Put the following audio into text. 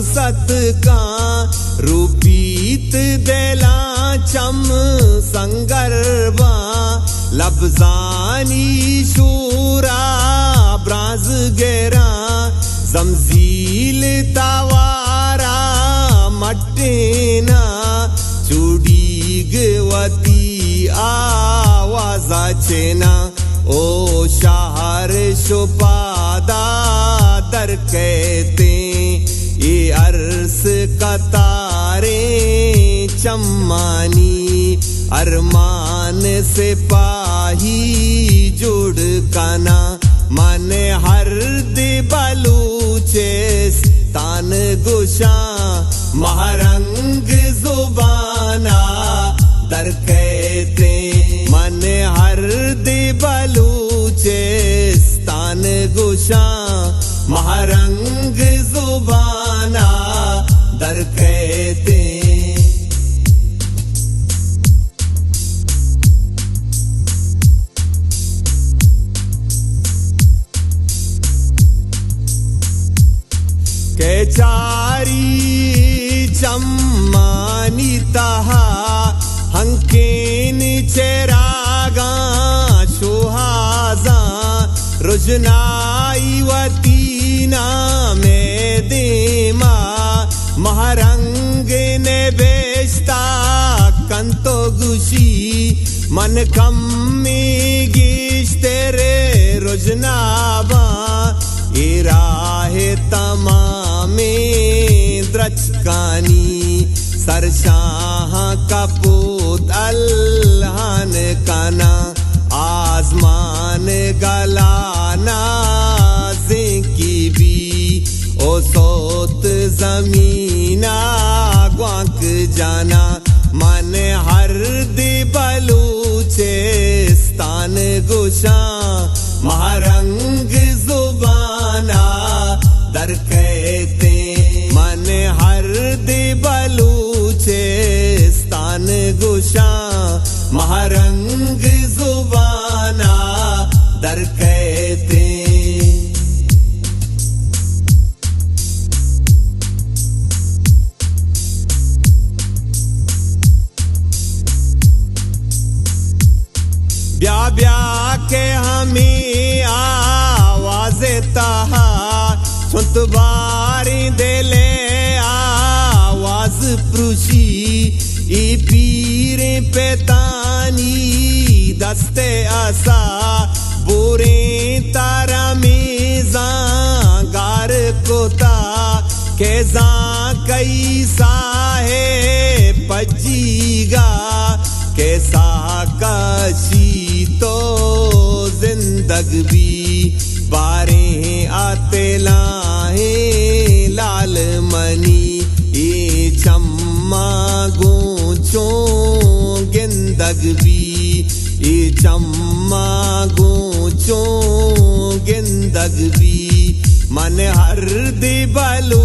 मकसद का रूपीत देला चम संगरबा लब्जानी शूरा ब्राज गेरा जमजील तवारा मटेना चुडीगवती आवाजाचेना ओ शहर शुपादा दर कहते ये अर्स कतारे चम्मानी अरमान से पाही जुड़ काना मन हर बलूचेस तान गुशा महरंग जुबाना दर कहते मन हर बलूचेस तान गुशा महरंग जुबाना दर कहते के चारी चम्मानी तहा हंकेन चेरागा सुहाजा रुजनाई वतीना में देमा महरंग ने बेस्ता कंतो गुशी मन कम में गिश तेरे रुजनाबा इराहे तमामे द्रचकानी सरशाह कपूत अल्लाहन काना आसमान गलाना जिंकी भी ओ सोत जमीना ग्वांक जाना मन हर बलूचेस्तान गुशा महरंग जुबाना दर कहते मन हर बलूचेस्तान गुशा महरंग जुबाना दर कहते ब्या ब्या के हमें आवाज़े तहा सुत बारी देले आवाज प्रुशी ई पीरे पेतानी दस्ते आसा बुरे तारा मेजा गार कोता केजा कैसा है पजीगा कैसा काशी तो जिंदगी बारे आते लाहे लाल मनी ये चम्मा गोचो गिंदगी ये चम्मा गोचो गिंदगी मन हर दे बलो